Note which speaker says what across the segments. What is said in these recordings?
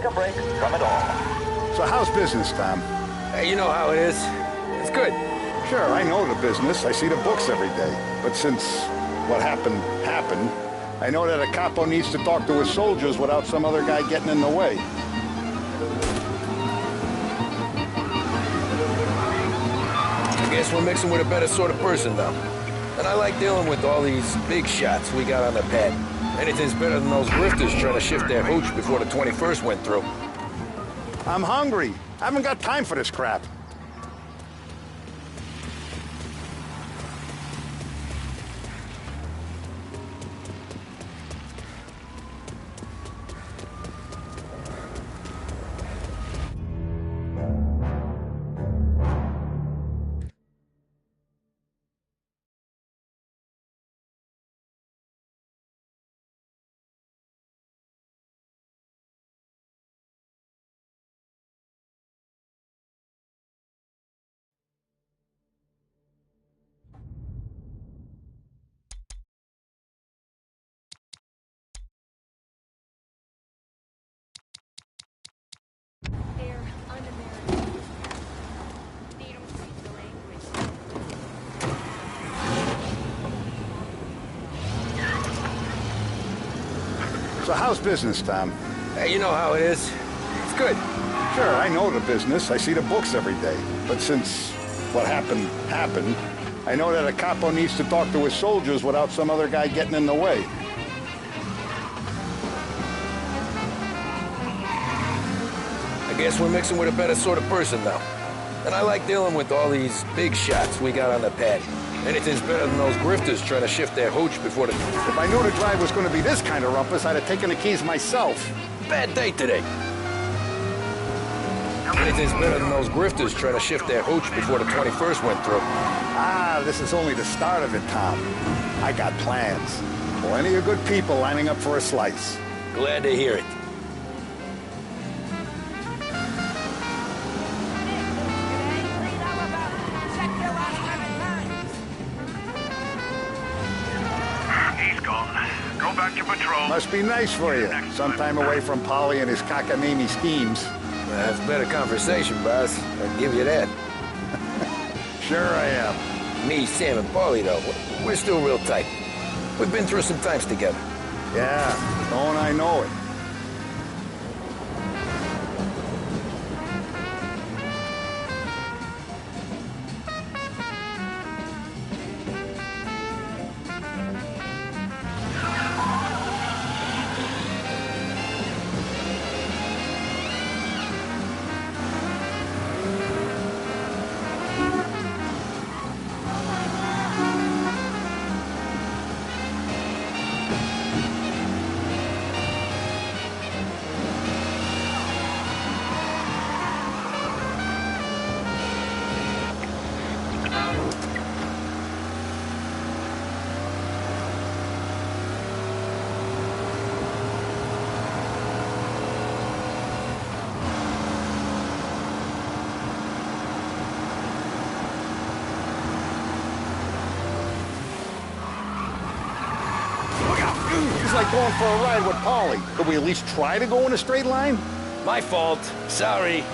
Speaker 1: take a break from it all.
Speaker 2: So how's business, Tom?
Speaker 3: Hey, you know how it is. It's good.
Speaker 2: Sure, I know the business. I see the books every day. But since what happened, I know that a capo needs to talk to his soldiers without some other guy getting in the way.
Speaker 3: I guess we're mixing with a better sort of person now. And I like dealing with all these big shots we got on the pad. Anything's better than those grifters trying to shift their hooch before the 21st went through.
Speaker 2: I'm hungry. I haven't got time for this crap.
Speaker 4: They're un-American. They don't speak the language.
Speaker 2: So how's business, Tom?
Speaker 3: Hey, you know how it is. It's good.
Speaker 2: Sure, I know the business. I see the books every day. But since what happened, I know that a capo needs to talk to his soldiers without some other guy getting in the way.
Speaker 3: I guess we're mixing with a better sort of person now. And I like dealing with all these big shots we got on the pad. Anything's better than those grifters trying to shift their hooch before the...
Speaker 2: If I knew the drive was going to be this kind of rumpus, I'd have taken the keys myself.
Speaker 3: Bad day today. Anything's better than those grifters trying to shift their hooch before the 21st went through.
Speaker 2: Ah, this is only the start of it, Tom. I got plans. Plenty of good people lining up for a slice.
Speaker 3: Glad to hear it.
Speaker 5: He's gone. Go back to patrol.
Speaker 2: Must be nice for you. Sometime away from Polly and his cockamamie schemes.
Speaker 3: That's better conversation, boss. I'll give you that.
Speaker 2: Sure I am.
Speaker 3: Me, Sam, and Paulie, though, we're still real tight. We've been through some times together.
Speaker 2: Yeah, don't I know it. It's like going for a ride with Polly. Could we at least try to go in a straight line?
Speaker 3: My fault. Sorry.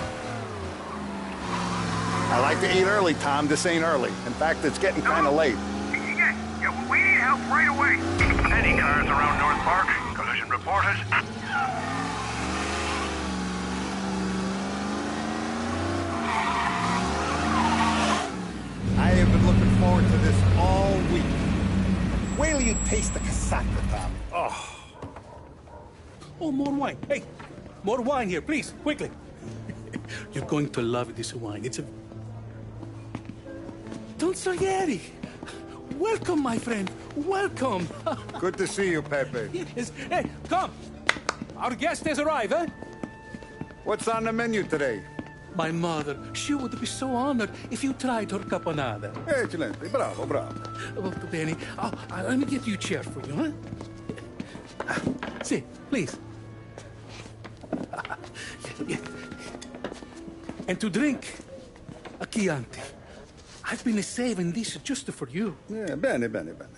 Speaker 2: I like to eat early, Tom. This ain't early. In fact, it's getting kind of late.
Speaker 5: Yeah, we need help right away. Any cars around North Park? Collision reported.
Speaker 6: I have been looking forward to this all week. Wait till you taste the casaca, Tom. Oh.
Speaker 7: Oh, more wine. Hey, more wine here, please, quickly. You're going to love this wine. It's a... Don Salieri. Welcome, my friend. Welcome.
Speaker 2: Good to see you, Pepe.
Speaker 7: Yes. Hey, come. Our guest has arrived, eh?
Speaker 2: What's on the menu today?
Speaker 7: My mother, she would be so honored if you tried her caponata.
Speaker 2: Excellent. Bravo, bravo.
Speaker 7: Molto bene. Oh, let me get you a chair for you, huh? See, please. Yeah. And to drink, a Chianti. I've been saving this just for you.
Speaker 2: Yeah, bene, bene, bene.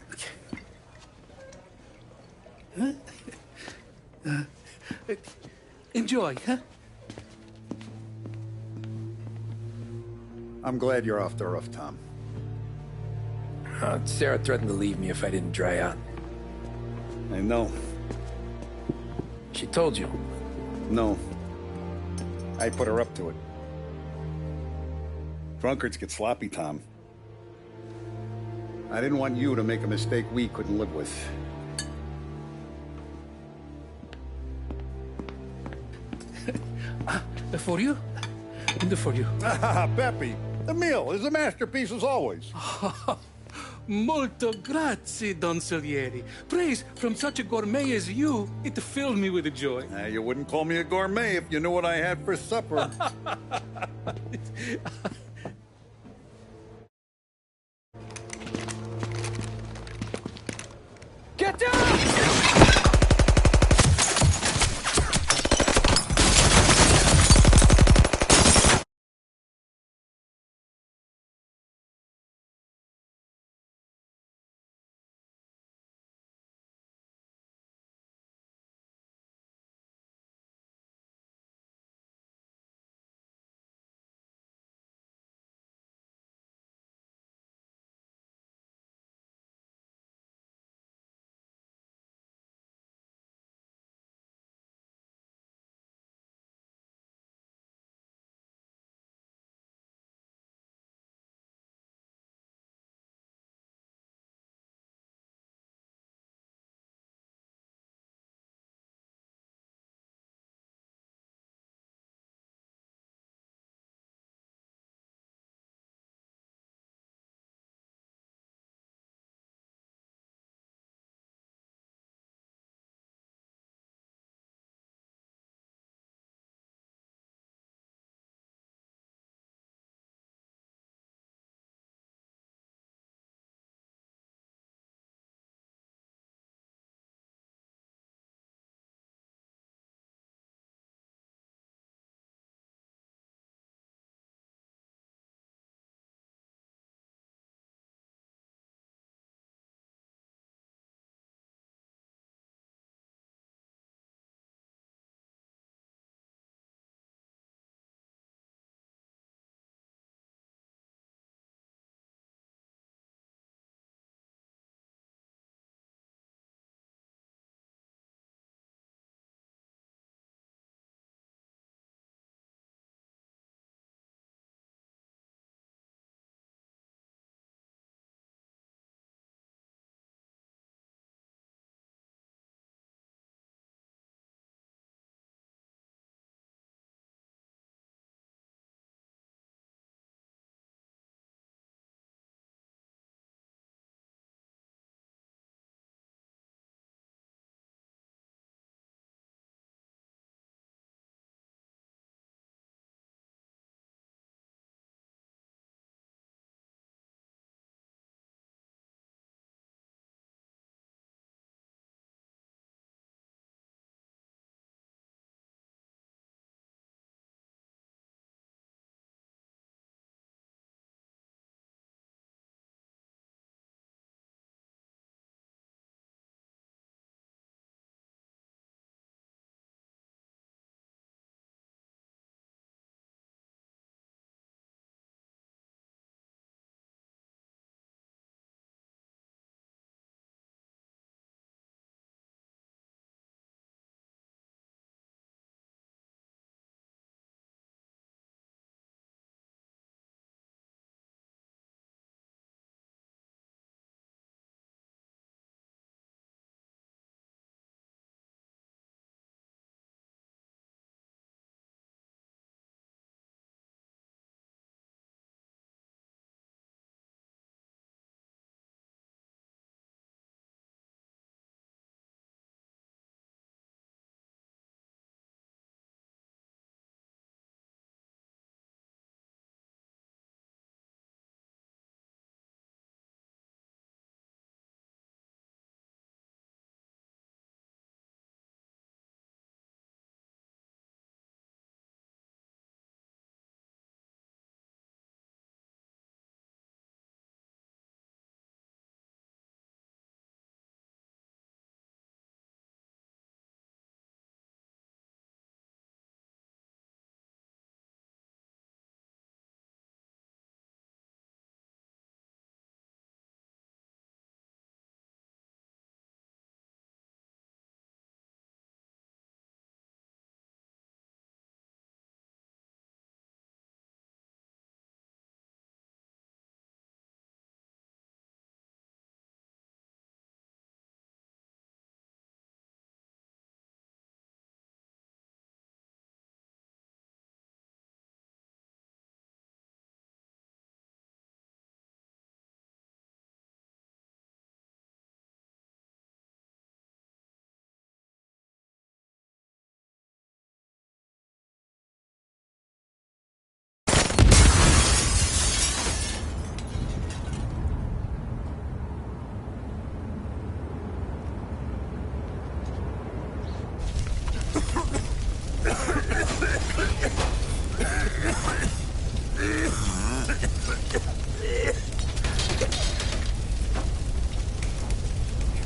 Speaker 7: Enjoy, huh?
Speaker 2: I'm glad you're off the roof, Tom.
Speaker 3: Sarah threatened to leave me if I didn't dry out.
Speaker 2: I know.
Speaker 3: She told you.
Speaker 2: No. I put her up to it. Drunkards get sloppy, Tom. I didn't want you to make a mistake we couldn't live with.
Speaker 7: For you? And for you.
Speaker 2: Ah, Peppy, the meal is a masterpiece as always.
Speaker 7: Molto grazie, Don Salieri. Praise from such a gourmet as you, it filled me with joy.
Speaker 2: You wouldn't call me a gourmet if you knew what I had for supper.
Speaker 3: Get down!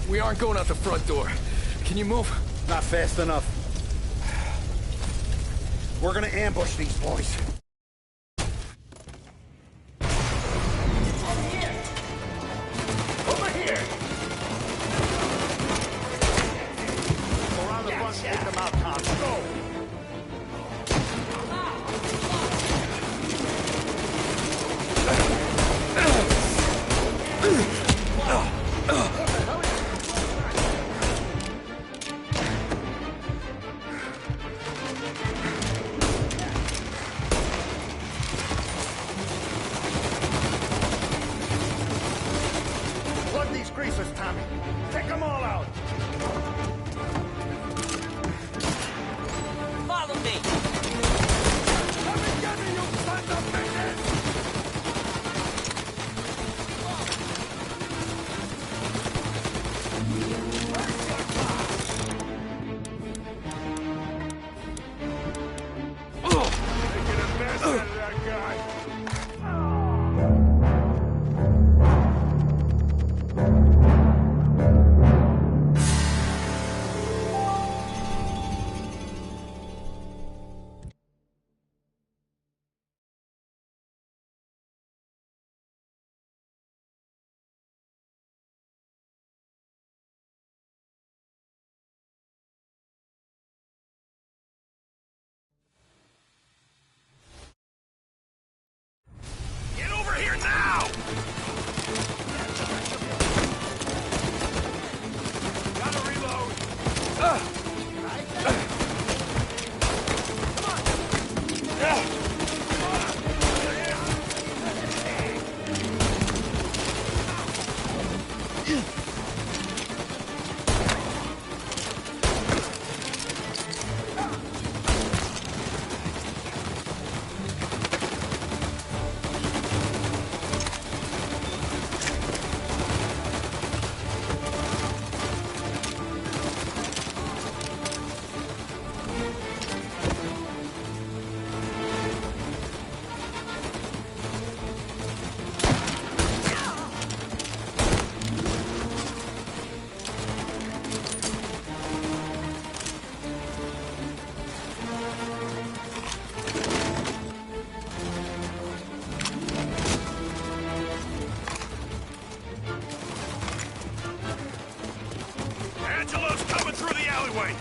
Speaker 3: We aren't going out the front door. Can you move?
Speaker 6: Not fast enough. We're gonna ambush these boys.
Speaker 5: Over here!
Speaker 6: Around the front, take them out, Tom. Go! Plug these greasers, Tommy. Take them all out.
Speaker 1: Follow me!
Speaker 6: Let me get you, you sons of bitches!
Speaker 5: Making a mess out of that guy. Get over here now! Gotta reload. Angelo's coming through the alleyway.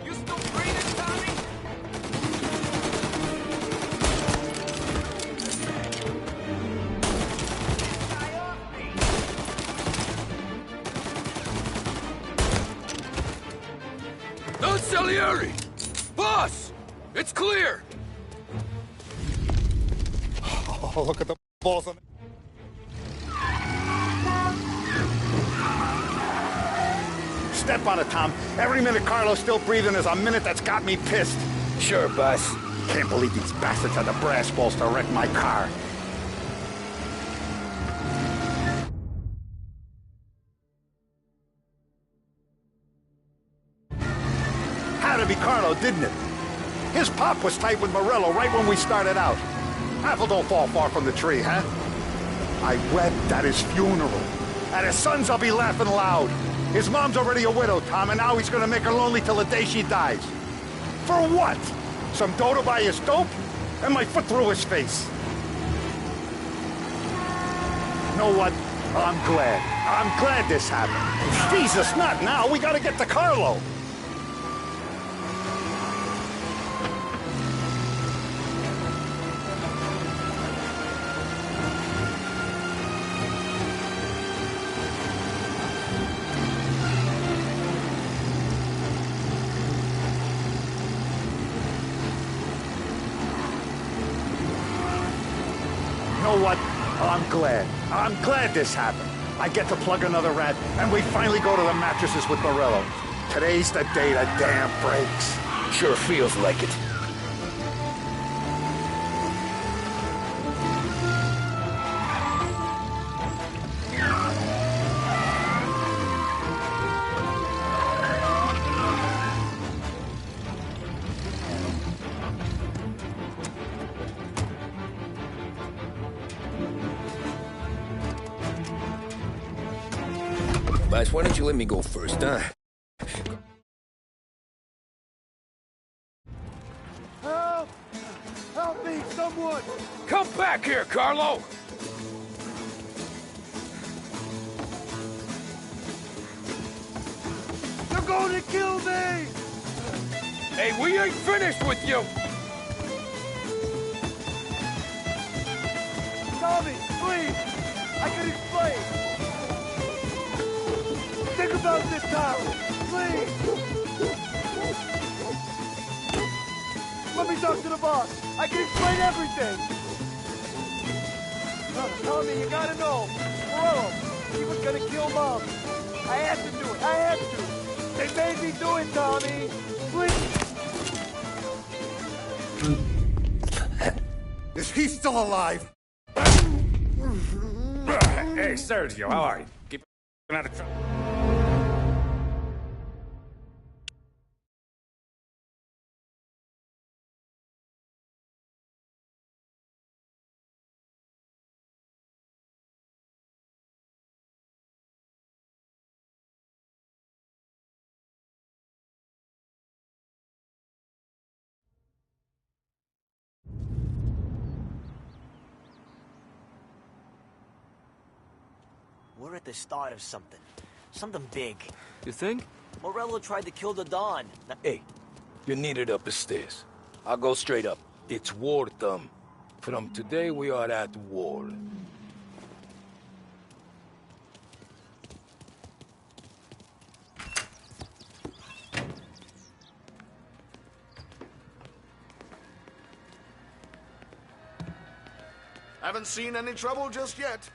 Speaker 3: You still breathing, Tommy? Don Salieri! Boss! It's clear!
Speaker 2: Oh, look at the balls on. Step on it, Tom. Every minute Carlo's still breathing is a minute that's got me pissed.
Speaker 3: Sure, boss.
Speaker 2: Can't believe these bastards had the brass balls to wreck my car. Had to be Carlo, didn't it? His pop was tight with Morello right when we started out. Apple don't fall far from the tree, huh? I wept at his funeral. At his son's, I'll be laughing loud. His mom's already a widow, Tom, and now he's gonna make her lonely till the day she dies. For what? Some dough to buy his dope? And my foot through his face. You know what? I'm glad. I'm glad this happened. Jesus, not now. We gotta get to Carlo. You know what? I'm glad. I'm glad this happened. I get to plug another rat, and we finally go to the mattresses with Morello. Today's the day the dam breaks.
Speaker 3: Sure feels like it. Boss, why don't you let me go first, huh?
Speaker 6: Help! Help me, someone!
Speaker 3: Come back here, Carlo!
Speaker 6: They're going to kill me!
Speaker 3: Hey, we ain't finished with you!
Speaker 6: Tommy, please! I can explain! Think about this town, please! Let me talk to the boss. I can explain everything. Tommy, you gotta know. Morello, he was gonna kill Mom. I had to do it. I had to. They made me do it, Tommy. Please.
Speaker 2: Is he still alive?
Speaker 1: Hey, Sergio, how are you? Keep out of trouble.
Speaker 8: We're at the start of something. Something big.
Speaker 3: You think?
Speaker 8: Morello tried to kill the Don.
Speaker 3: Hey, you're needed up the stairs. I'll go straight up. It's war, Thumb. From today, we are at war.
Speaker 9: Haven't seen any trouble just yet.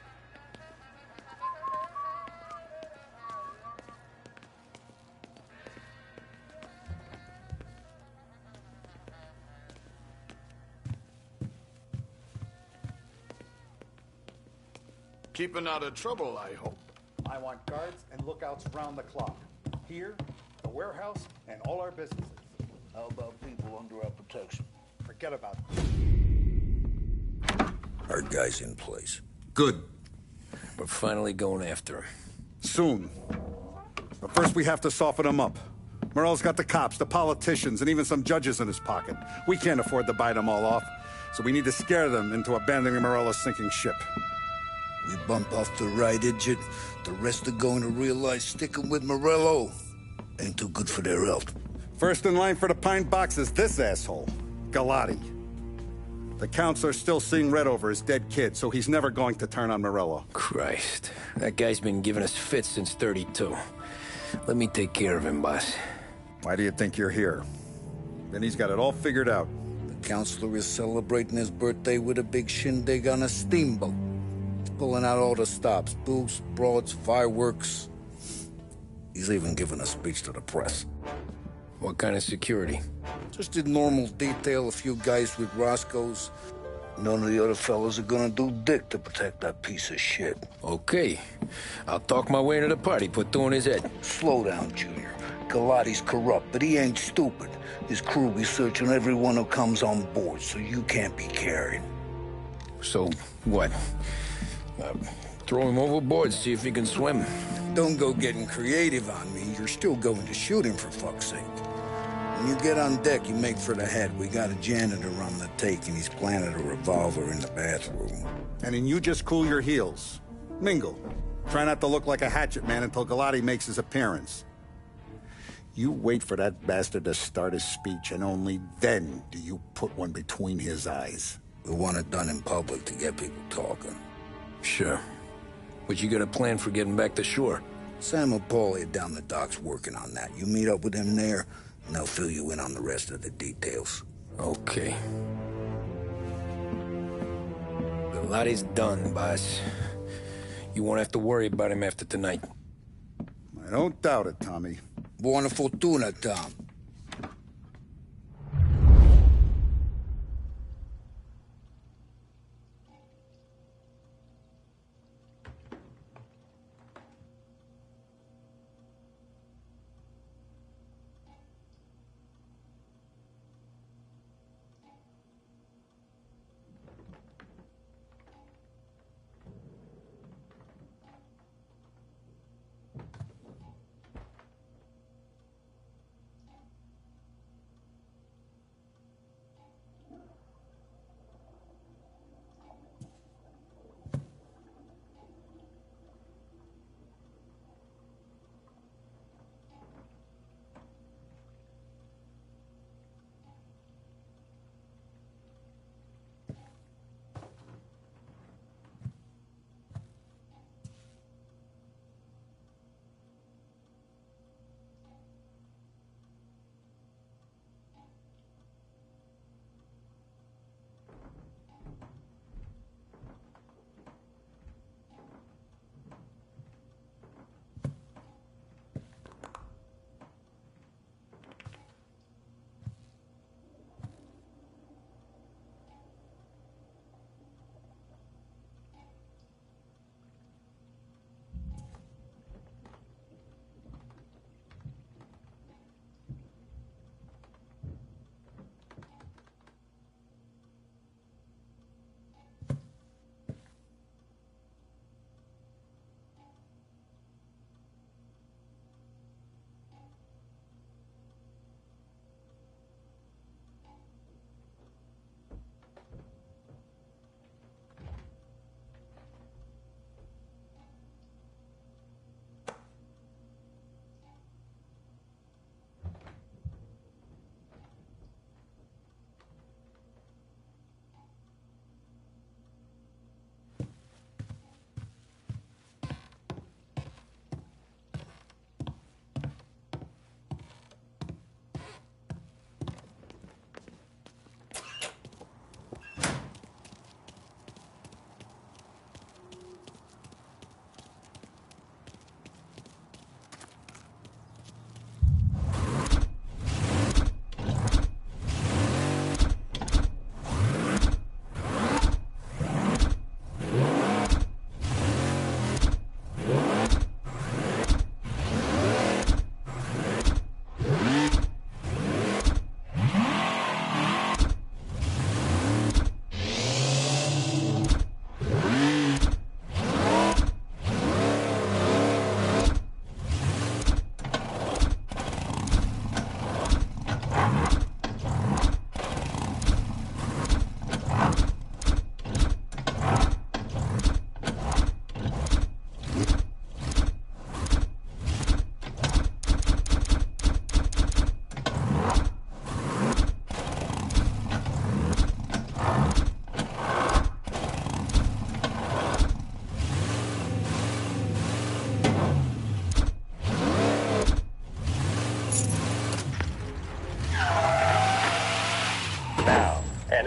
Speaker 9: Keeping out of trouble, I hope.
Speaker 2: I want guards and lookouts round the clock. Here, the warehouse, and all our businesses.
Speaker 9: How about people under our protection?
Speaker 2: Forget about it.
Speaker 3: Our guy's in place.
Speaker 2: Good.
Speaker 3: We're finally going after him.
Speaker 2: Soon. But first we have to soften him up. Morello's got the cops, the politicians, and even some judges in his pocket. We can't afford to bite them all off, so we need to scare them into abandoning Morello's sinking ship.
Speaker 10: We bump off the right idiot, the rest are going to realize sticking with Morello ain't too good for their health.
Speaker 2: First in line for the pine box is this asshole, Galati. The counselor's still seeing red over his dead kid, so he's never going to turn on Morello.
Speaker 3: Christ. That guy's been giving us fits since 32. Let me take care of him, boss.
Speaker 2: Why do you think you're here? Then he's got it all figured out.
Speaker 10: The counselor is celebrating his birthday with a big shindig on a steamboat. He's pulling out all the stops, booze, broads, fireworks. He's even giving a speech to the press.
Speaker 3: What kind of security?
Speaker 10: Just did normal detail, a few guys with Roscoe's. None of the other fellas are gonna do dick to protect that piece of shit.
Speaker 3: Okay. I'll talk my way into the party, put two in his head.
Speaker 10: Slow down, Junior. Galati's corrupt, but he ain't stupid. His crew be searching everyone who comes on board, so you can't be carried.
Speaker 3: So, what? Throw him overboard, see if he can swim.
Speaker 10: Don't go getting creative on me. You're still going to shoot him, for fuck's sake. When you get on deck, you make for the head. We got a janitor on the take, and he's planted a revolver in the bathroom.
Speaker 2: And then you just cool your heels. Mingle. Try not to look like a hatchet man until Galati makes his appearance. You wait for that bastard to start his speech, and only then do you put one between his eyes.
Speaker 10: We want it done in public to get people talking.
Speaker 3: Sure. But you got a plan for getting back to shore?
Speaker 10: Sam and Paulie are down the docks working on that. You meet up with them there, and they'll fill you in on the rest of the details.
Speaker 3: Okay. Galati's done, boss. You won't have to worry about him after tonight.
Speaker 2: I don't doubt it, Tommy.
Speaker 10: Buona fortuna, Tom.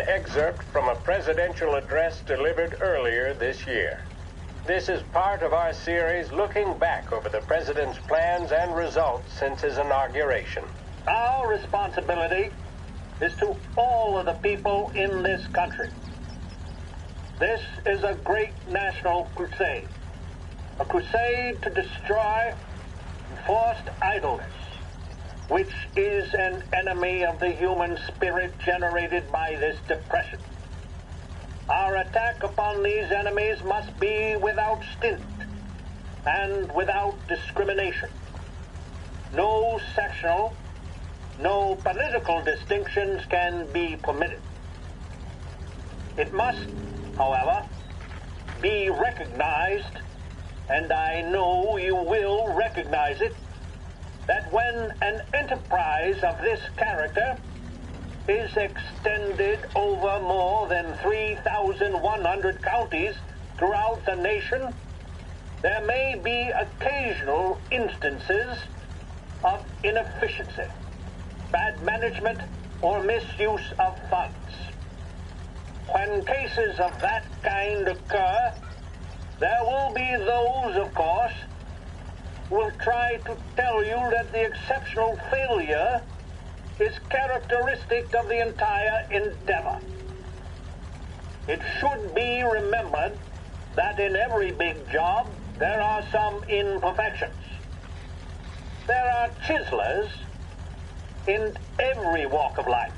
Speaker 11: excerpt from a presidential address delivered earlier this year. This is part of our series looking back over the president's plans and results since his inauguration.
Speaker 12: Our responsibility is to all of the people in this country. This is a great national crusade. A crusade to destroy enforced idleness, which is an enemy of the human spirit generated by this depression. Our attack upon these enemies must be without stint and without discrimination. No sectional, no political distinctions can be permitted. It must, however, be recognized, and I know you will recognize it, that when an enterprise of this character is extended over more than 3,100 counties throughout the nation, there may be occasional instances of inefficiency, bad management, or misuse of funds. When cases of that kind occur, there will be those, of course, who will try to tell you that the exceptional failure is characteristic of the entire endeavor. It should be remembered that in every big job, there are some imperfections. There are chiselers in every walk of life.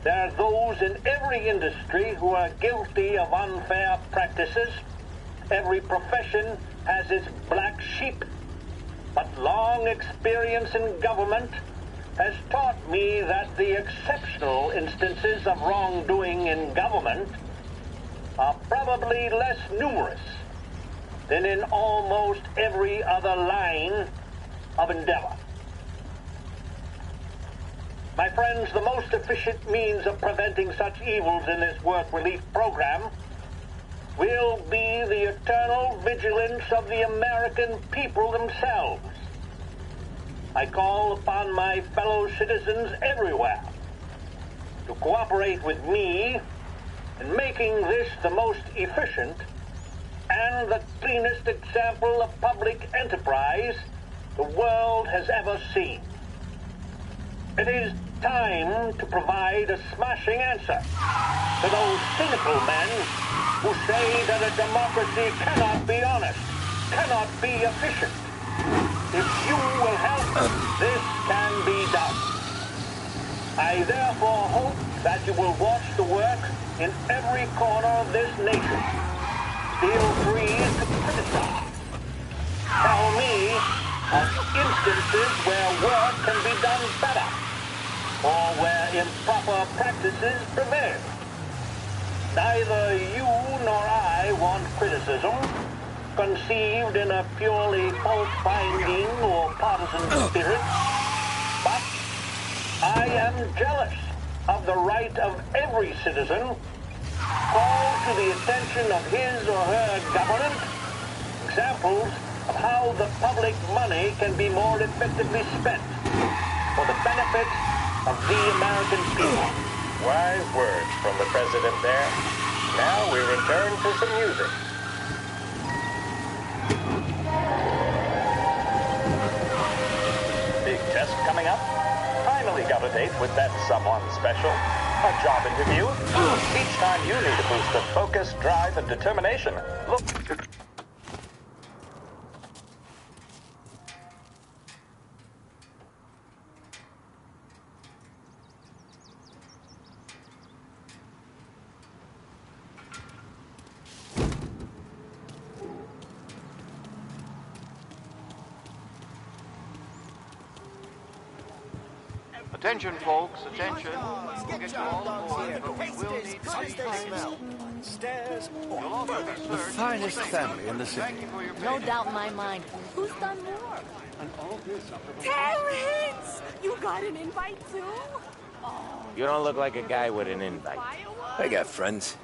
Speaker 12: There are those in every industry who are guilty of unfair practices. Every profession has its black sheep, but long experience in government has taught me that the exceptional instances of wrongdoing in government are probably less numerous than in almost every other line of endeavor. My friends, the most efficient means of preventing such evils in this work relief program will be the eternal vigilance of the American people themselves. I call upon my fellow citizens everywhere to cooperate with me in making this the most efficient and the cleanest example of public enterprise the world has ever seen. It is time to provide a smashing answer to those cynical men who say that a democracy cannot be honest, cannot be efficient. If you will help, this can be done. I therefore hope that you will watch the work in every corner of this nation. Feel free to criticize. Tell me of instances where work can be done better, or where improper practices prevail. Neither you nor I want criticism conceived in a purely fault-finding or partisan spirit, but I am jealous of the right of every citizen called to the attention of his or her government examples of how the public money can be more effectively spent for the benefit of the American people.
Speaker 11: Wise words from the president there. Now we return to some music.
Speaker 13: Big test coming up? Finally got a date with that someone special. A job interview. Each time you need a boost of focus, drive, and determination. Look.
Speaker 14: Attention, folks, attention. We'll get you all aboard, but we will need to see
Speaker 6: Stairs
Speaker 14: You'll also be searched.
Speaker 6: the finest family in the city.
Speaker 4: No doubt in my mind. Who's done more? Terrence! You got an invite too? Oh.
Speaker 3: You don't look like a guy with an invite.
Speaker 15: I got friends.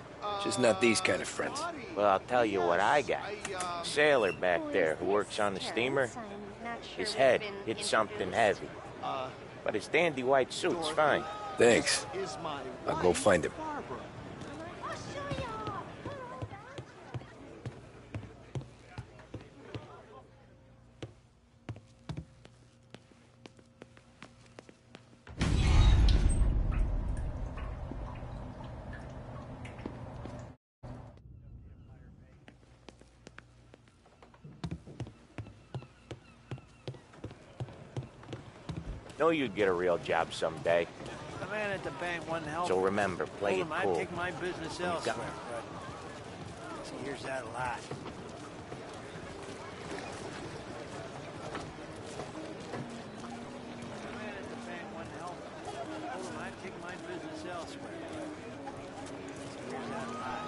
Speaker 15: Just not these kind of friends.
Speaker 3: Well, I'll tell you what I got. A sailor back there who works on the steamer. His head hit something heavy. But his dandy white suit's fine. Thanks. I'll go find him.
Speaker 16: Know you'd get a real job someday.
Speaker 6: The man at the bank wasn't helping.
Speaker 16: So remember, play it
Speaker 6: I'd
Speaker 16: cool.
Speaker 6: take my business elsewhere, but he hears that a lot. The man at the bank wasn't helping. Told him I'd take my business elsewhere, but he hears that a lot.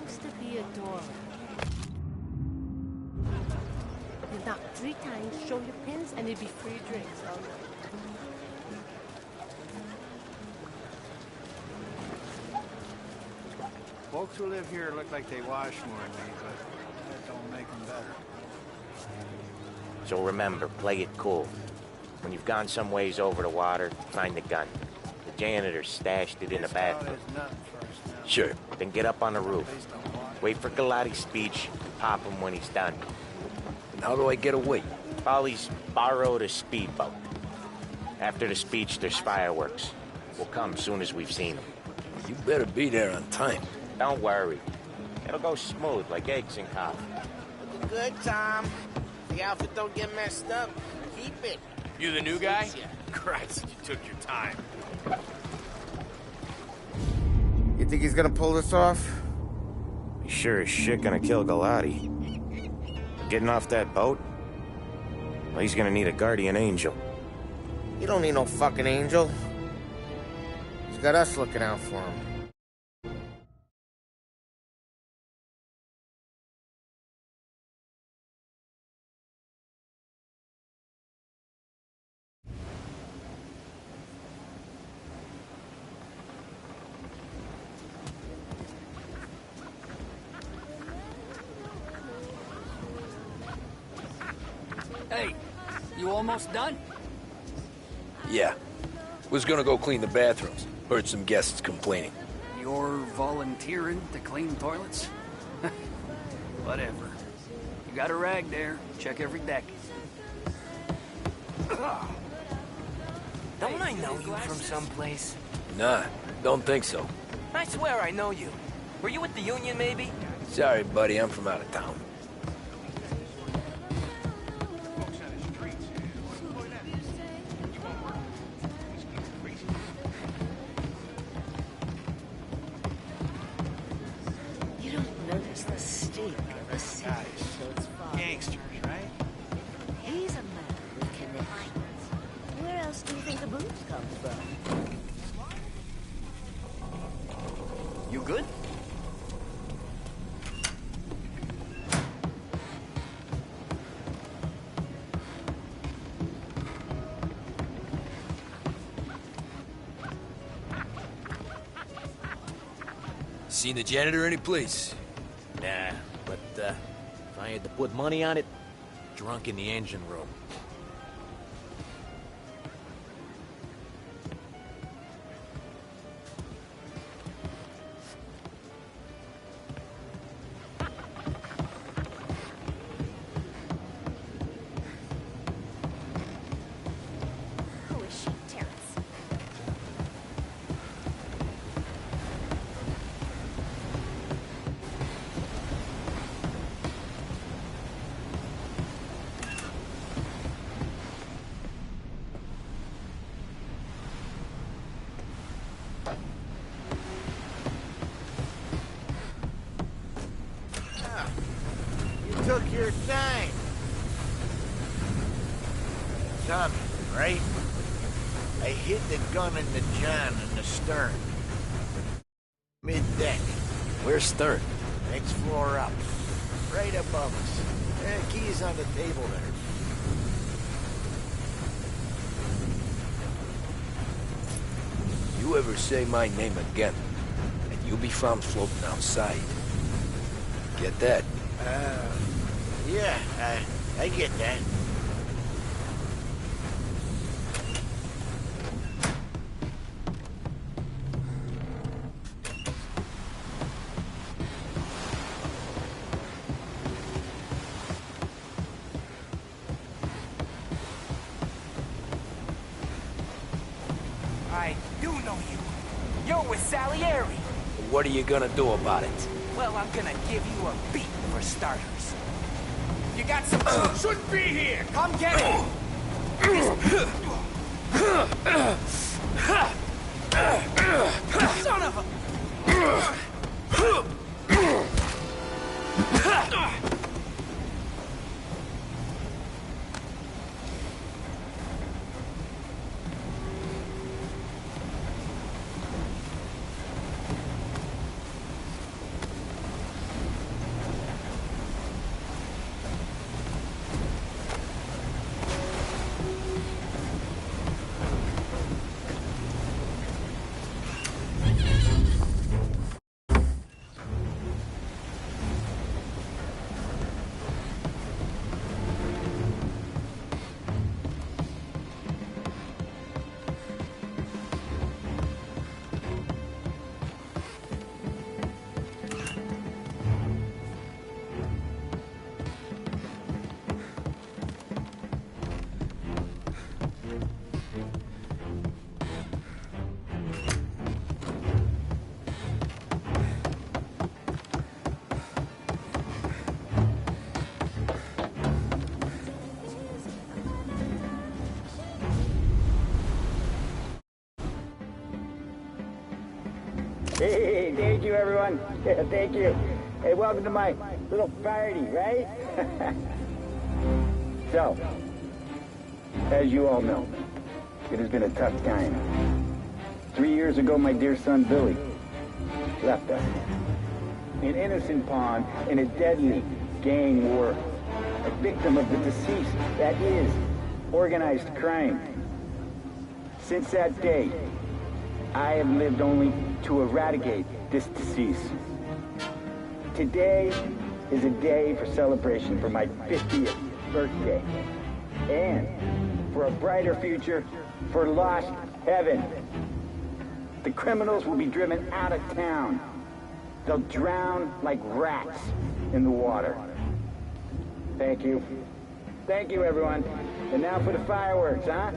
Speaker 4: Used to be a door. You knock 3 times, show your pins, and it'd be free drinks all night.
Speaker 6: Folks who live here look like they wash more than me, but that don't make them better.
Speaker 16: So remember, play it cool. When you've gone some ways over the water, find the gun. The janitor stashed it in the bathroom.
Speaker 3: Sure.
Speaker 16: Then get up on the roof. Wait for Galati's speech, pop him when he's done.
Speaker 3: And how do I get away?
Speaker 16: Polly's borrowed a speedboat. After the speech, there's fireworks. We'll come soon as we've seen them.
Speaker 3: You better be there on time.
Speaker 16: Don't worry. It'll go smooth like eggs in coffee.
Speaker 17: Looking good, Tom. The outfit don't get messed up. Keep it.
Speaker 1: You the new guy? Christ, you took your time.
Speaker 18: You think he's gonna pull this off?
Speaker 16: He's sure as shit gonna kill Galati. Getting off that boat? Well, he's gonna need a guardian angel.
Speaker 18: You don't need no fucking angel. He's got us looking out for him.
Speaker 19: Hey, you almost done?
Speaker 3: Yeah. Was gonna go clean the bathrooms. Heard some guests complaining.
Speaker 19: You're volunteering to clean toilets? Whatever. You got a rag there. Check every deck.
Speaker 17: Don't I know you from someplace?
Speaker 3: Nah, don't think so.
Speaker 17: I swear I know you. Were you with the Union, maybe?
Speaker 3: Sorry, buddy, I'm from out of town.
Speaker 4: You don't notice the stink of the city until it's far.
Speaker 6: Gangsters, right?
Speaker 4: He's a man with connections. Where else do you think the booze comes from?
Speaker 19: You good?
Speaker 3: Seen the janitor any place?
Speaker 20: Nah, but if I had to put money on it, drunk in the engine room.
Speaker 4: Who is she, Terrence?
Speaker 17: You took your time. Tommy, right? I hid the gun in the John in the stern. Mid-deck.
Speaker 20: Where's Stern?
Speaker 17: Next floor up. Right above us. Key's on the table there.
Speaker 3: You ever say my name again, and you'll be found floating outside. Get that?
Speaker 17: Yeah, I get that.
Speaker 21: with Salieri.
Speaker 3: What are you gonna do about it?
Speaker 21: Well, I'm gonna give you a beat for starters. You got some... shouldn't be here! Come get it! Son of a...
Speaker 22: Hey, thank you, everyone. Yeah, thank you. Hey, welcome to my little party, right? So, as you all know, it has been a tough time. 3 years ago, my dear son, Billy, left us. An innocent pawn in a deadly gang war. A victim of the deceased, that is, organized crime. Since that day, I have lived only to eradicate this disease. Today is a day for celebration for my 50th birthday. And for a brighter future for lost heaven. The criminals will be driven out of town. They'll drown like rats in the water. Thank you. Thank you, everyone. And now for the fireworks, huh?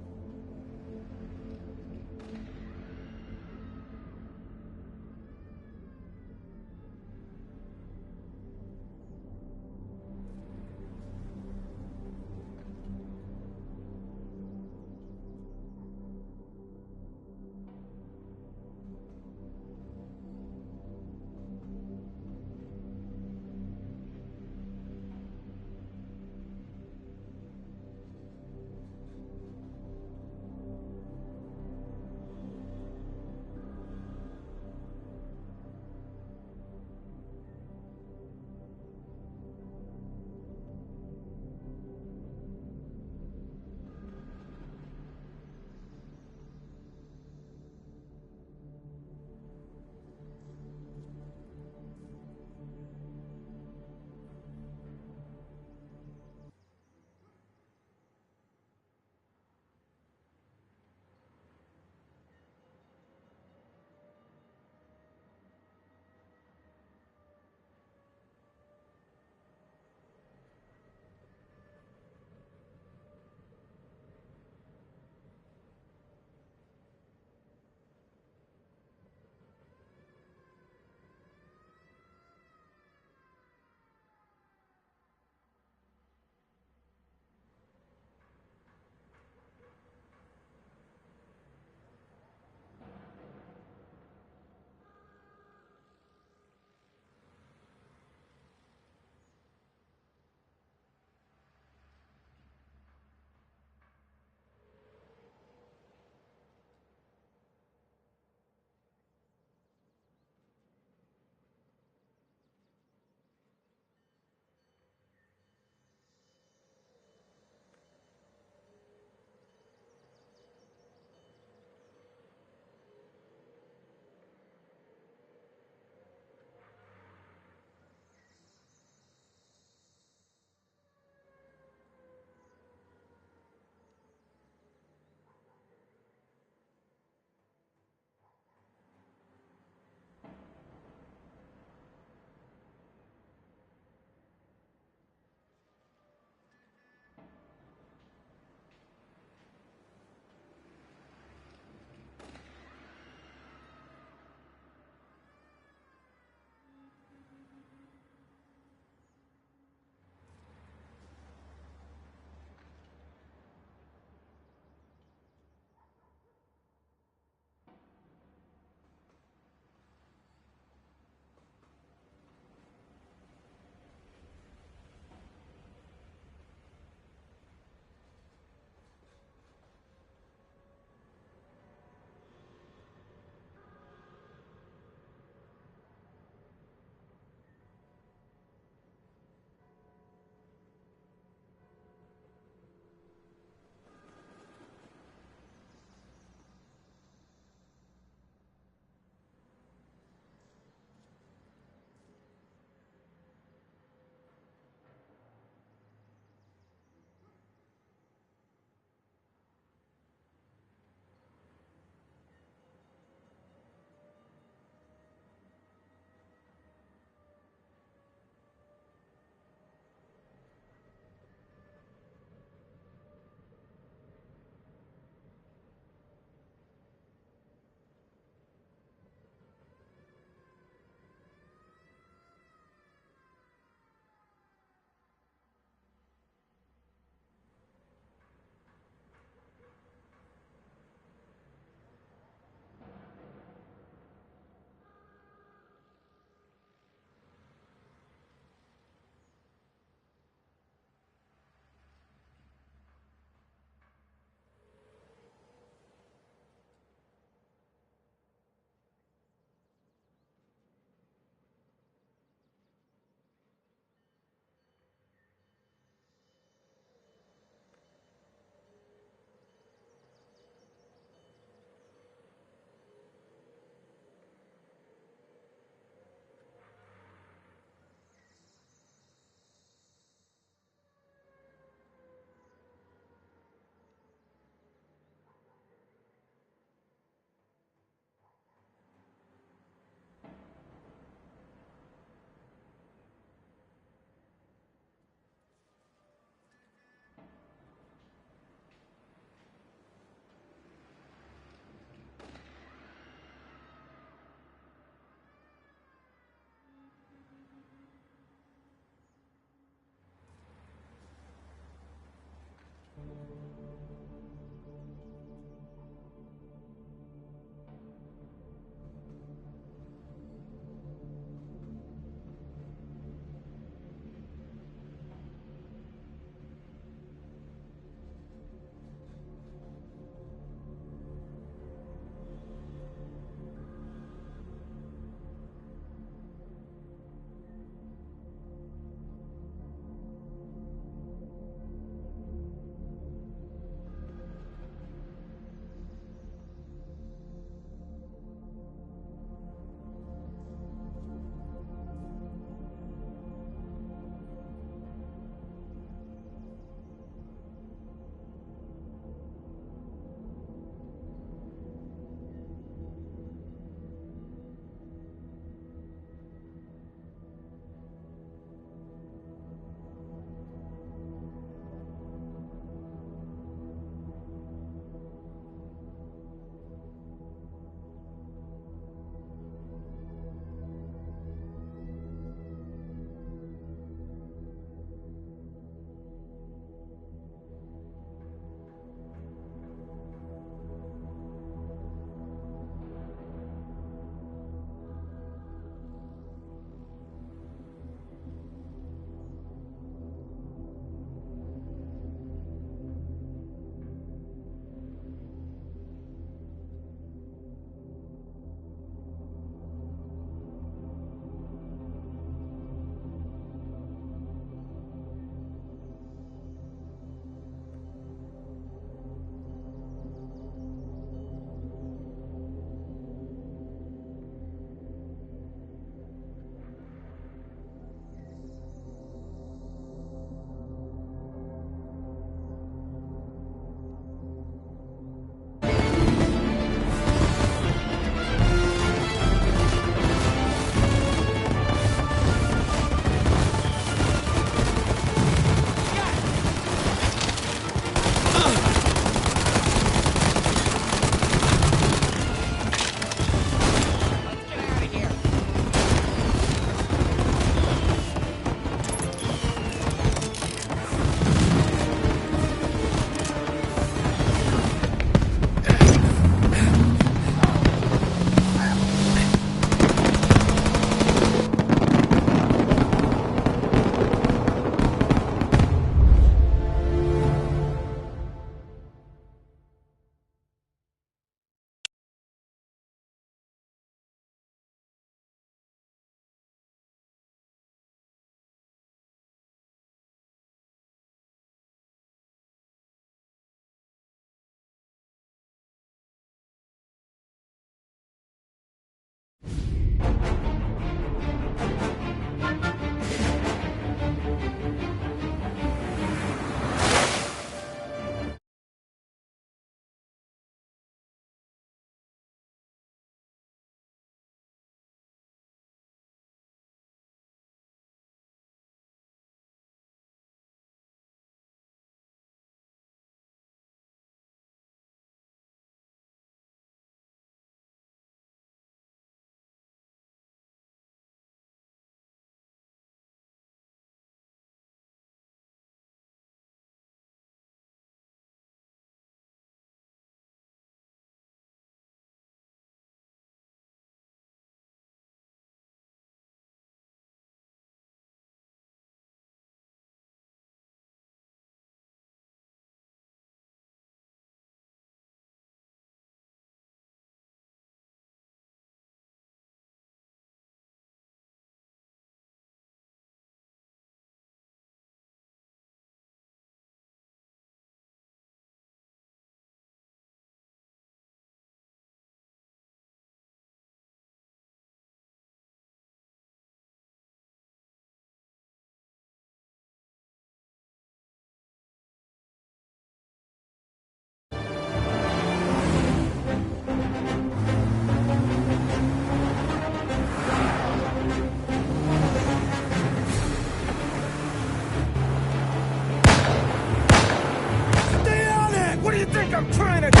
Speaker 21: I'm trying to do?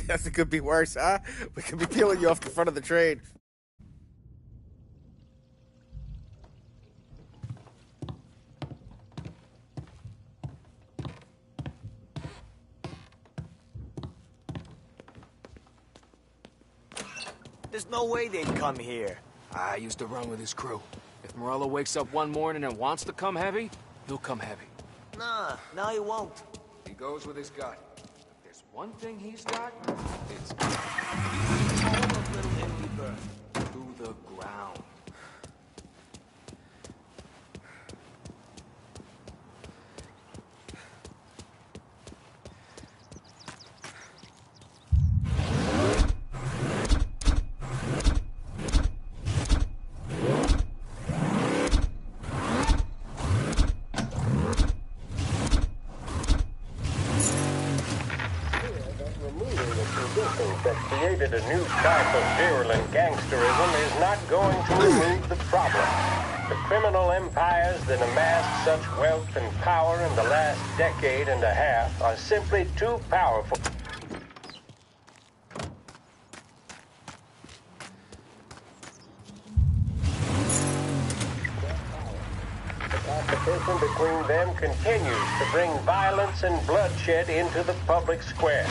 Speaker 18: Guess it could be worse, huh? We could be peeling you off the front of the train.
Speaker 8: There's no way they'd come here.
Speaker 20: I used to run with his crew. If Morello wakes up one morning and wants to come heavy, he'll come heavy.
Speaker 8: Nah, now he won't.
Speaker 20: He goes with his gut. If there's one thing he's got, it's
Speaker 8: Little empty bird.
Speaker 20: to the ground.
Speaker 11: That created a new type of virulent gangsterism is not going to remove the problem. The criminal empires that amassed such wealth and power in the last decade and a half are simply too powerful. The competition between them continues to bring violence and bloodshed into the public square.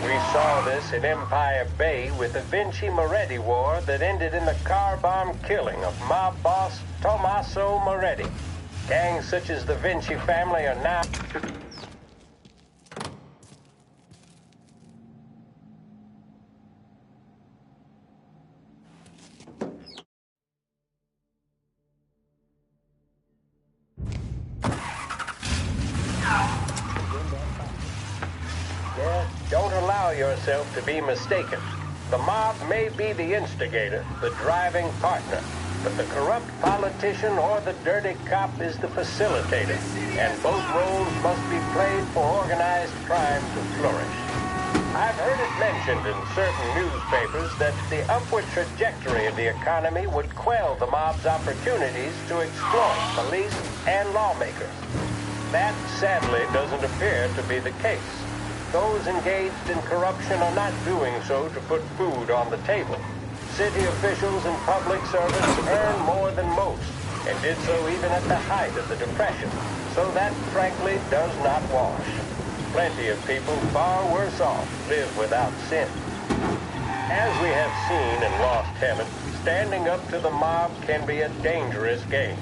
Speaker 11: We saw this in Empire Bay with the Vinci Moretti War that ended in the car bomb killing of mob boss Tommaso Moretti. Gangs such as the Vinci family are now... Don't allow yourself to be mistaken. The mob may be the instigator, the driving partner, but the corrupt politician or the dirty cop is the facilitator, and both roles must be played for organized crime to flourish. I've heard it mentioned in certain newspapers that the upward trajectory of the economy would quell the mob's opportunities to exploit police and lawmakers. That, sadly, doesn't appear to be the case. Those engaged in corruption are not doing so to put food on the table. City officials in public service earn more than most, and did so even at the height of the Depression, so that, frankly, does not wash. Plenty of people far worse off live without sin. As we have seen in Lost Heaven, standing up to the mob can be a dangerous game.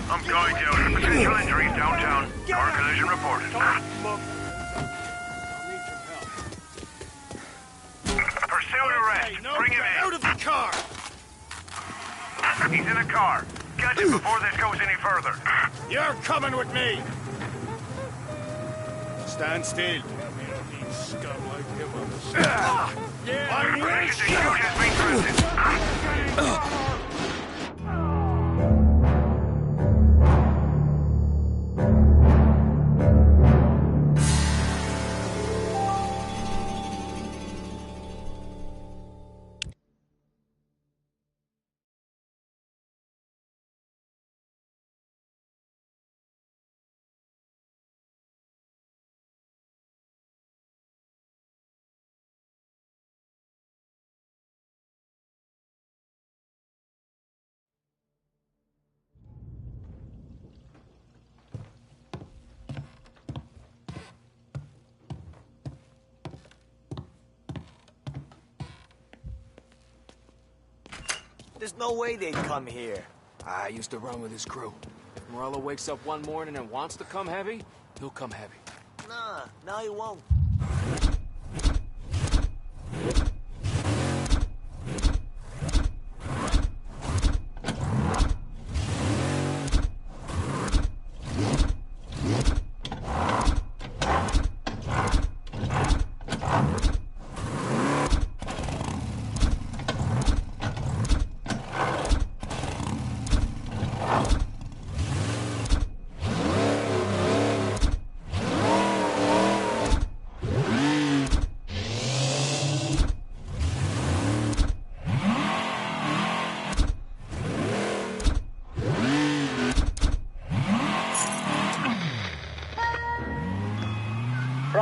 Speaker 5: I'm going down. Potential injuries downtown. Car collision reported. Pursuit arrest. Bring him in.
Speaker 21: Out of the car!
Speaker 5: He's in a car. Catch him before this goes any further.
Speaker 1: You're coming with me! Stand still. Scum like him on the side.
Speaker 5: Permission to shoot has been granted.
Speaker 8: There's no way they'd come here.
Speaker 20: I used to run with his crew. If Morello wakes up one morning and wants to come heavy, he'll come heavy.
Speaker 8: Nah, now he won't.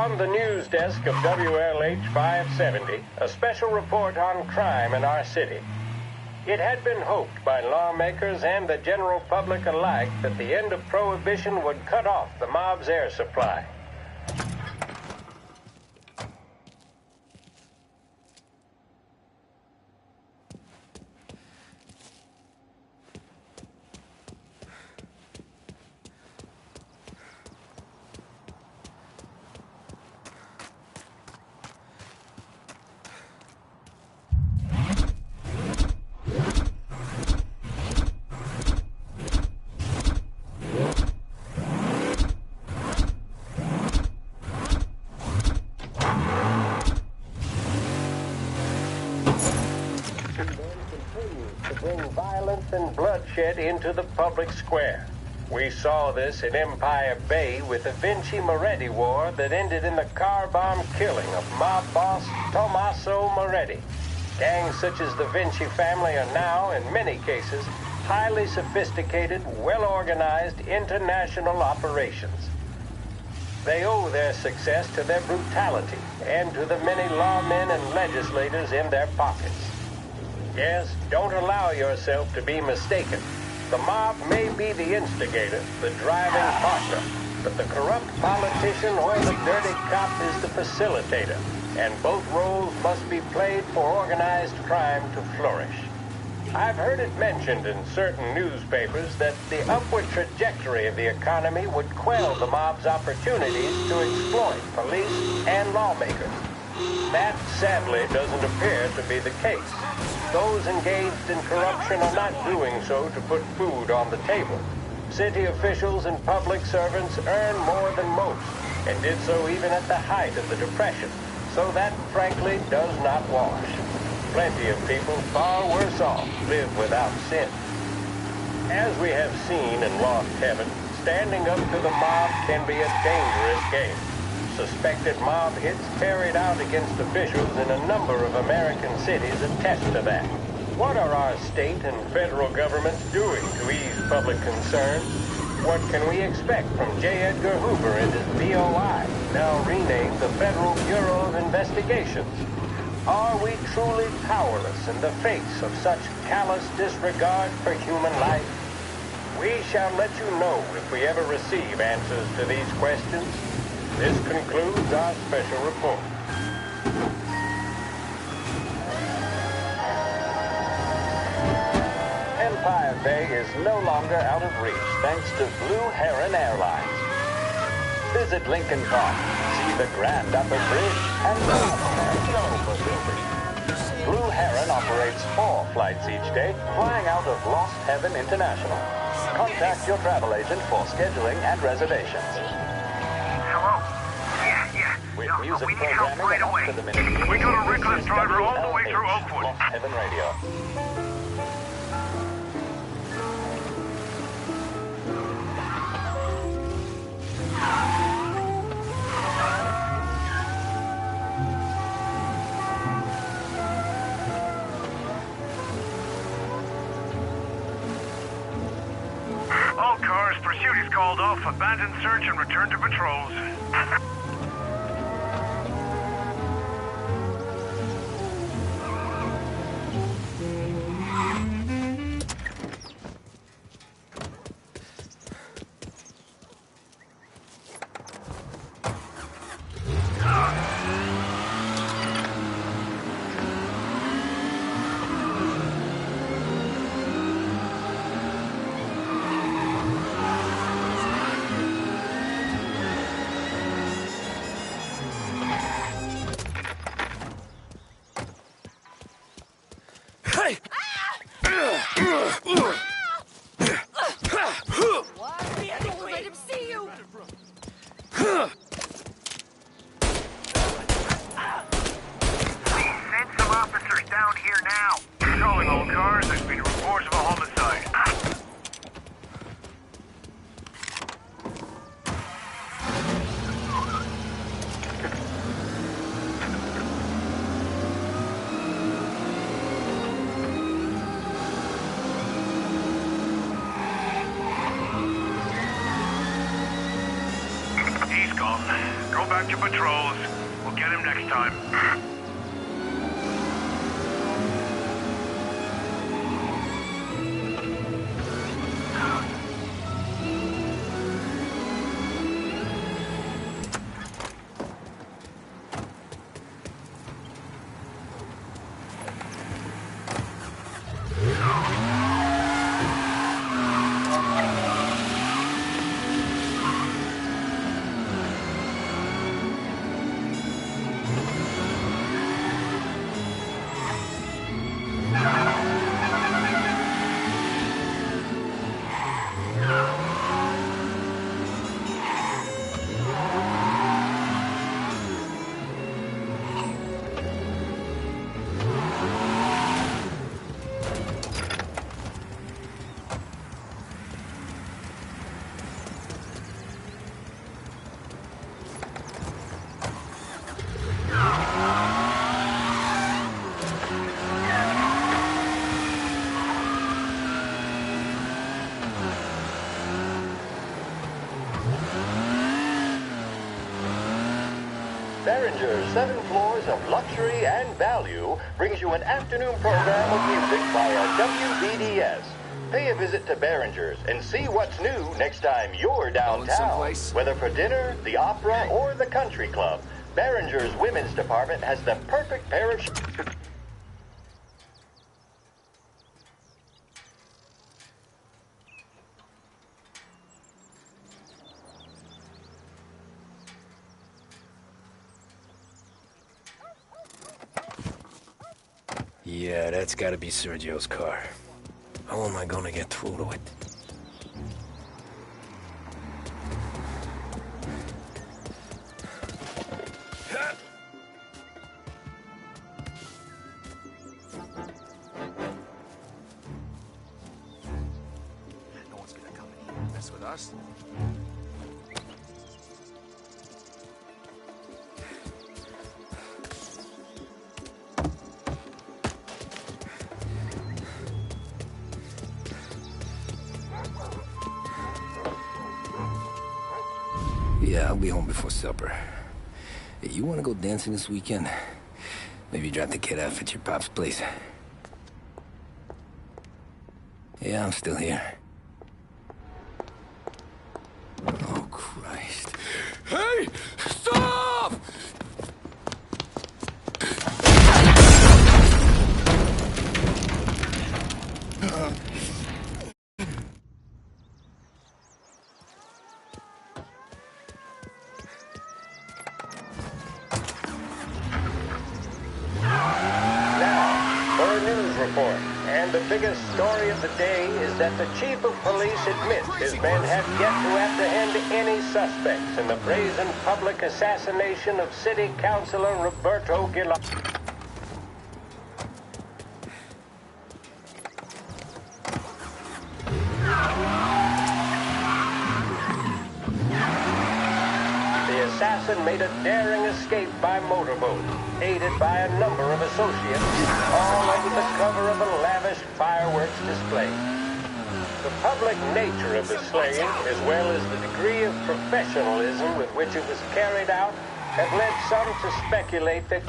Speaker 11: From the news desk of WLH 570, a special report on crime in our city. It had been hoped by lawmakers and the general public alike that the end of Prohibition would cut off the mob's air supply. And bloodshed into the public square. We saw this in Empire Bay with the Vinci Moretti War that ended in the car bomb killing of mob boss Tommaso Moretti. Gangs such as the Vinci family are now, in many cases, highly sophisticated, well-organized international operations. They owe their success to their brutality and to the many lawmen and legislators in their pockets. Yes, don't allow yourself to be mistaken. The mob may be the instigator, the driving partner, but the corrupt politician or the dirty cop is the facilitator, and both roles must be played for organized crime to flourish. I've heard it mentioned in certain newspapers that the upward trajectory of the economy would quell the mob's opportunities to exploit police and lawmakers. That, sadly, doesn't appear to be the case. Those engaged in corruption are not doing so to put food on the table. City officials and public servants earn more than most, and did so even at the height of the Depression, so that, frankly, does not wash. Plenty of people far worse off live without sin. As we have seen in Lost Heaven, standing up to the mob can be a dangerous game. Suspected mob hits carried out against officials in a number of American cities attest to that. What are our state and federal governments doing to ease public concerns? What can we expect from J. Edgar Hoover and his BOI, now renamed the Federal Bureau of Investigations? Are we truly powerless in the face of such callous disregard for human life? We shall let you know if we ever receive answers to these questions. This concludes our special report.
Speaker 13: Empire Bay is no longer out of reach thanks to Blue Heron Airlines. Visit Lincoln Park, see the Grand Upper Bridge, and the Dover Building. Blue Heron operates 4 flights each day, flying out of Lost Heaven International. Contact your travel agent for scheduling and reservations. With music programming and up-to-the-minute
Speaker 5: We got a reckless driver all the way through Oakwood.
Speaker 13: Lost Heaven Radio.
Speaker 5: All cars, pursuit is called off. Abandon search and return to patrols. patrols. We'll get him next time.
Speaker 11: Behringer's 7 Floors of Luxury and Value brings you an afternoon program of music via WBDS. Pay a visit to Behringer's and see what's new next time you're downtown. Whether for dinner, the opera, or the country club, Behringer's women's department has the perfect pair of
Speaker 15: Yeah, that's gotta be Sergio's car. How am I gonna get through to it?
Speaker 1: No one's gonna come in here and mess with us.
Speaker 15: Yeah, I'll be home before supper. Hey, you wanna go dancing this weekend? Maybe drop the kid off at your pop's place. Yeah, I'm still here. Oh, Christ. Hey! Stop!
Speaker 11: report. And the biggest story of the day is that the chief of police admits his men have yet to apprehend any suspects in the brazen public assassination of City Councilor Roberto Gilani. The assassin made a daring escape by motorboat, aided by a number of associates, all under the cover of a lavish fireworks display. The public nature of the slaying, as well as the degree of professionalism with which it was carried out, have led some to speculate that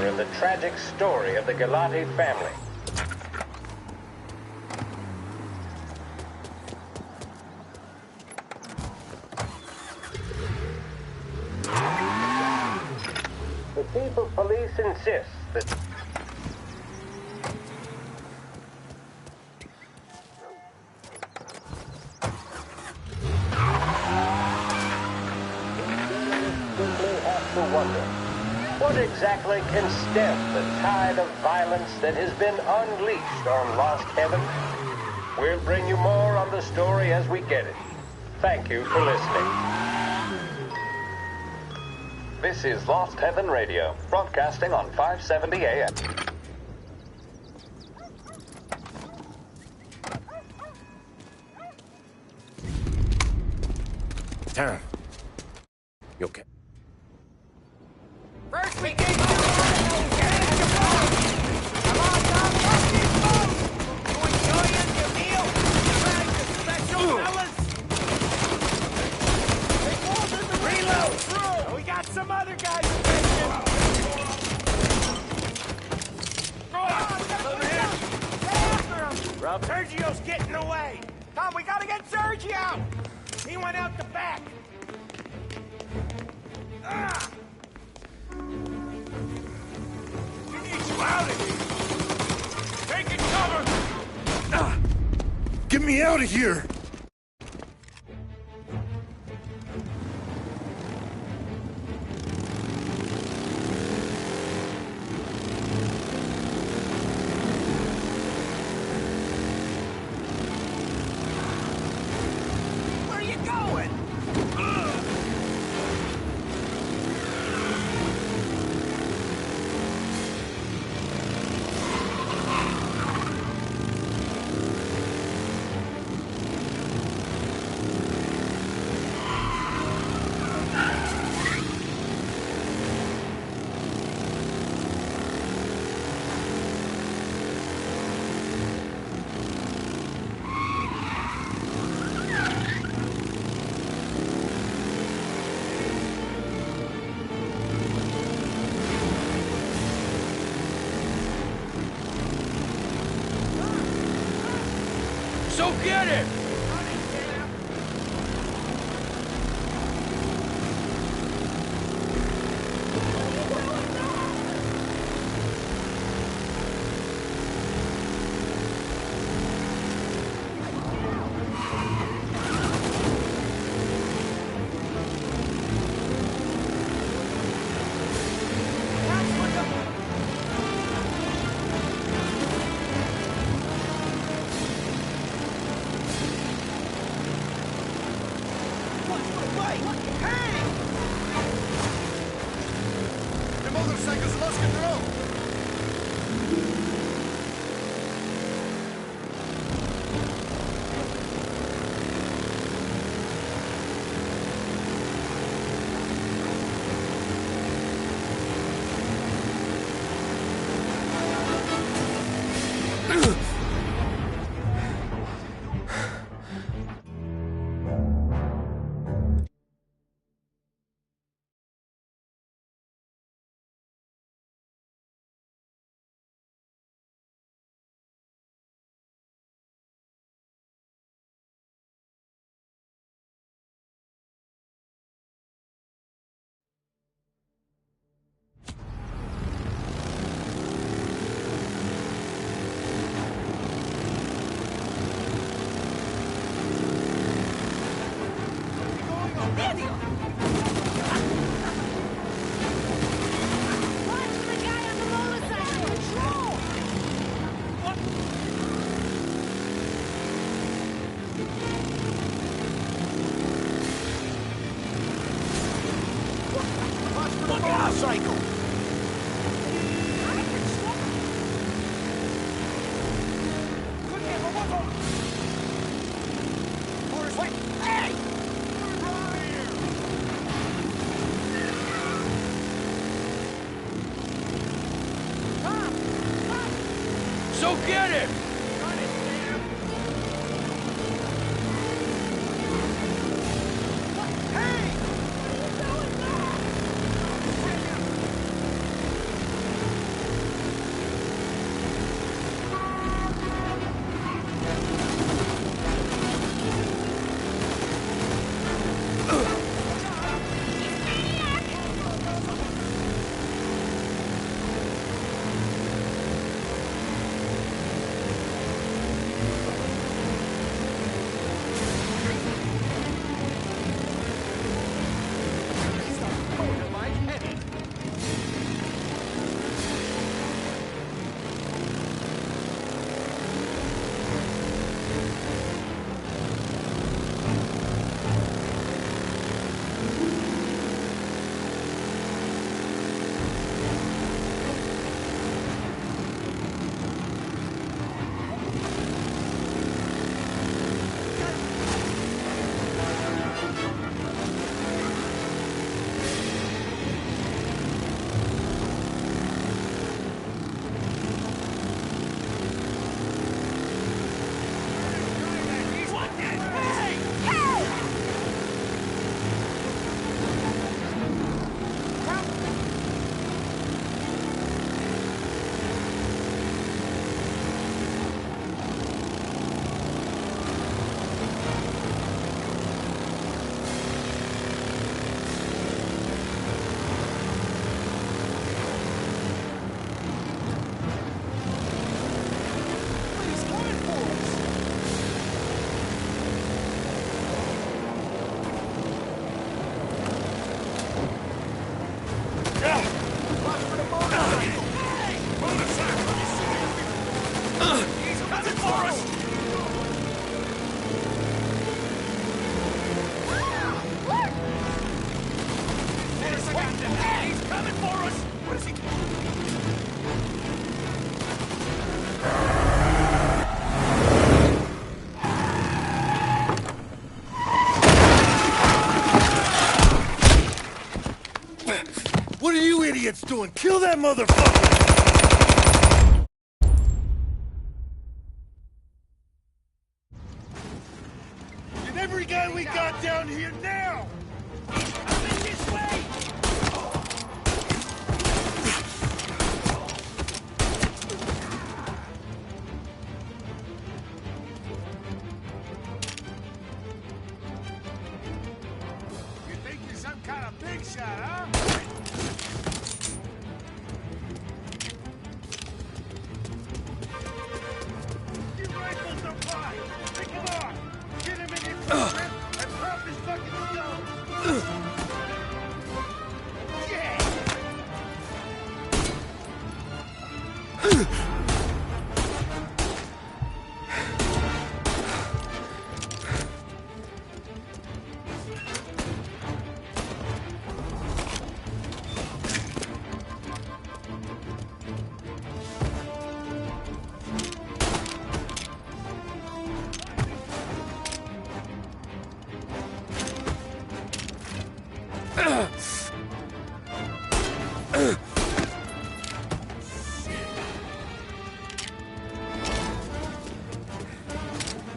Speaker 11: in the tragic story of the Galati family. The chief of police insists that simply have to wonder, what exactly can stem the tide of violence that has been unleashed on Lost Heaven? We'll bring you more on the story as we get it. Thank you for listening.
Speaker 13: This is Lost Heaven Radio, broadcasting on 570 AM.
Speaker 16: Taryn, you okay?
Speaker 21: First we get you. Come on, Tom. scrub.
Speaker 6: Sergio's getting away! Tom, we gotta get Sergio! He went out the back! Ah! We need you out of here! Taking cover!
Speaker 1: Ah! Get me out of here!
Speaker 6: Where are you going?
Speaker 3: So get it!
Speaker 1: The motorcycle's lost control!
Speaker 6: Look out, cycle! Wait! Hey!
Speaker 3: So get it!
Speaker 1: for us! Wait a second! He's coming for us! What is he?
Speaker 7: What are you idiots doing? Kill that motherfucker! Get every guy we got down here now!
Speaker 1: Coming this way!
Speaker 7: You think you're some kind of big shot, huh? Your rifles are fine! Pick him off! Get him in his grip and pop his fucking skull! Yeah!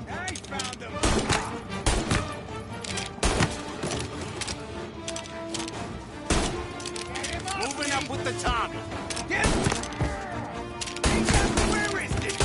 Speaker 1: I found him! Moving up with the Tommy. Get where is it?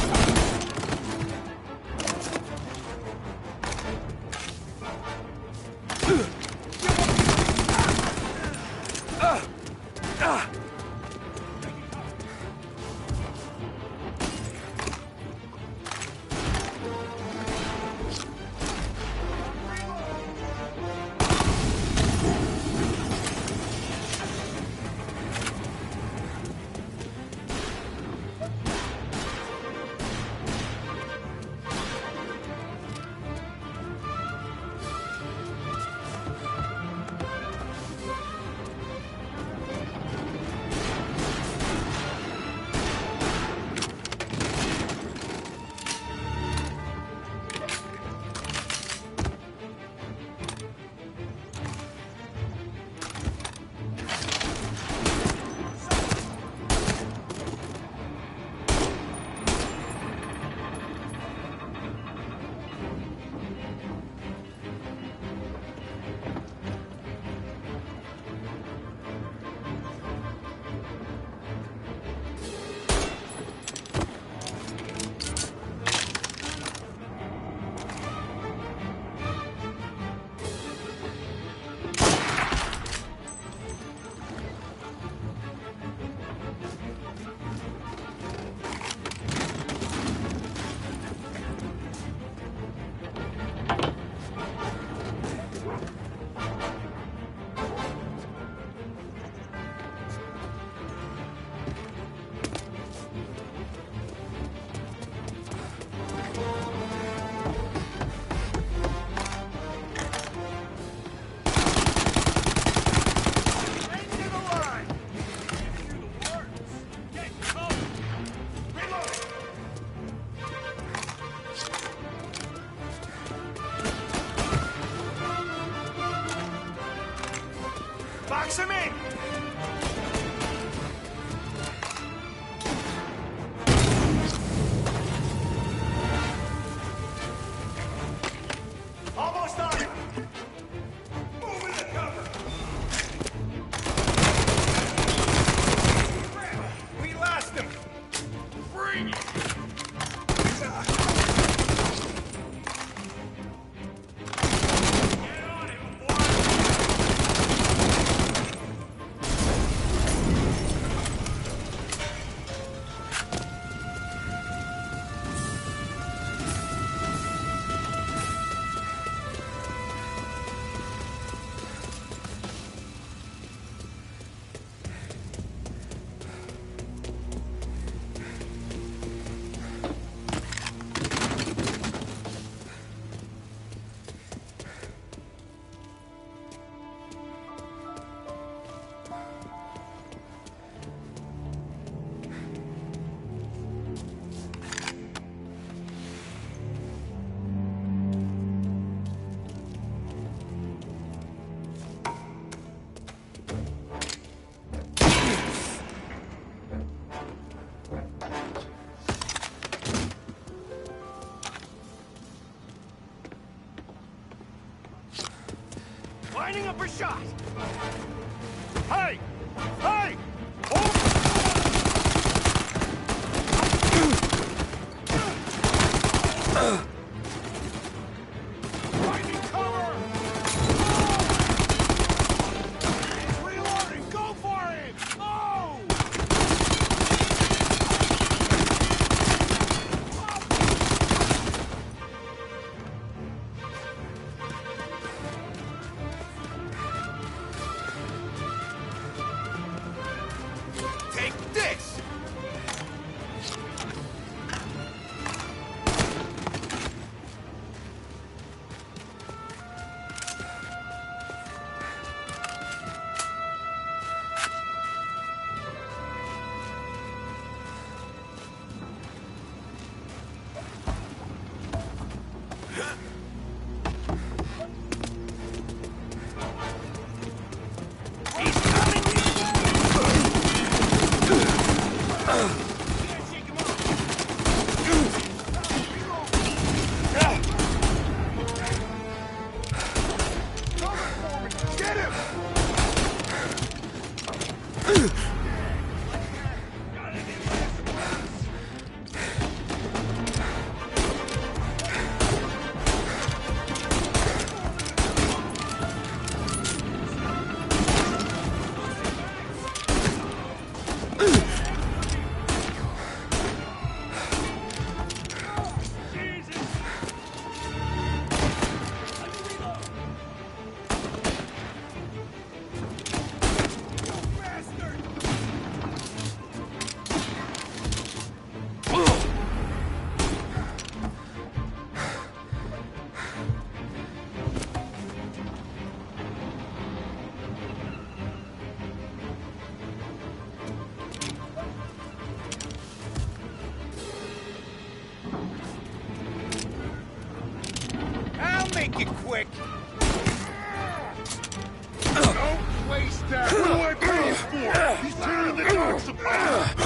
Speaker 1: Box him in! Almost on him! Move in the cover! We lost him! Bring it! Get on him, boy!
Speaker 7: Proper shot! Hey! Hey! Finding cover! He's reloading! Go for it! Oh! Take this! I'll make it quick. Don't waste that. What do I pay you for? He's tearing the docks apart.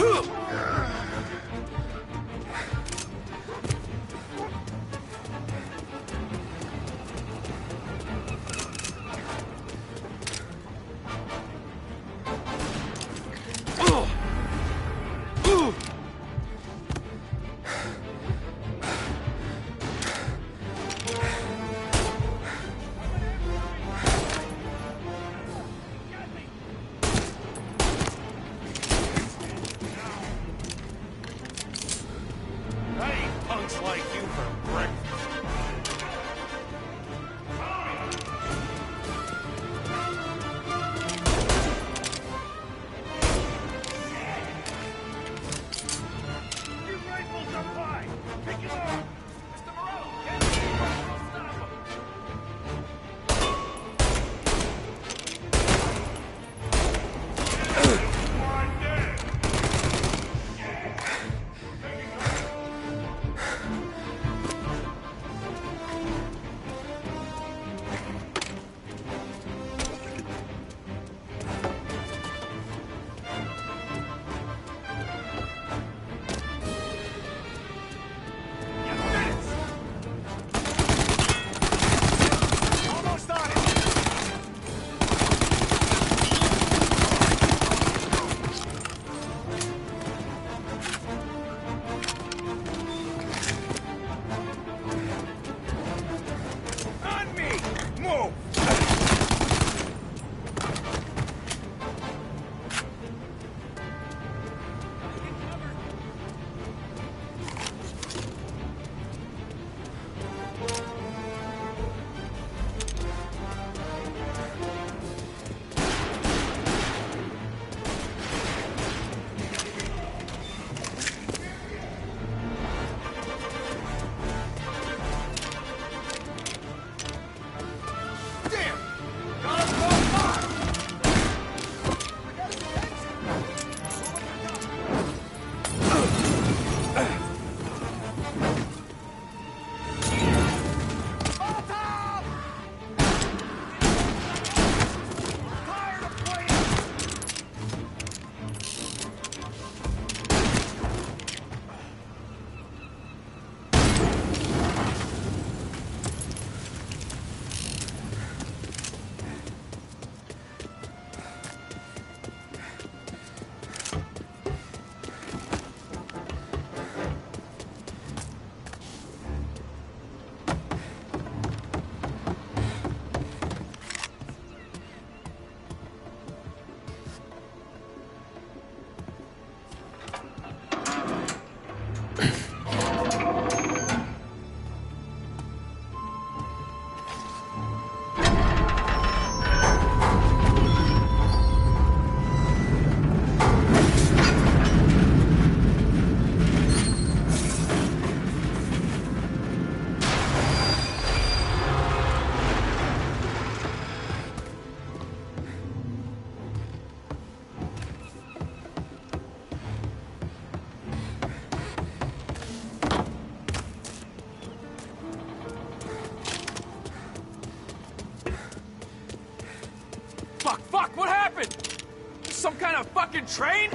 Speaker 6: some kind of fucking train?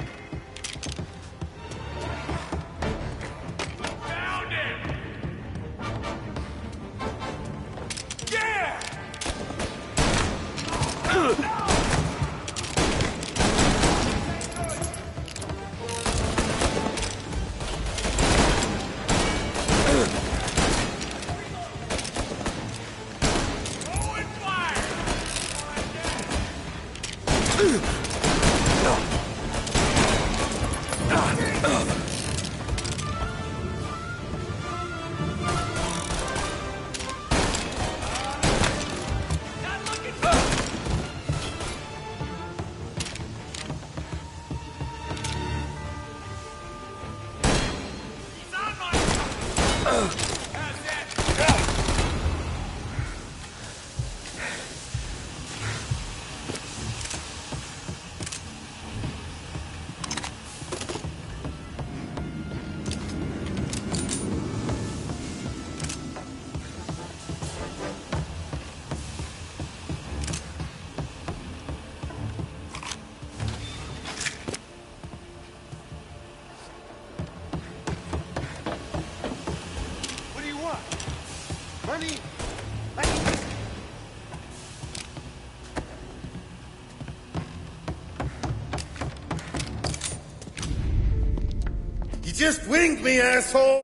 Speaker 7: Found him!
Speaker 6: Yeah!
Speaker 7: What do you want? Money? You just winged me, asshole!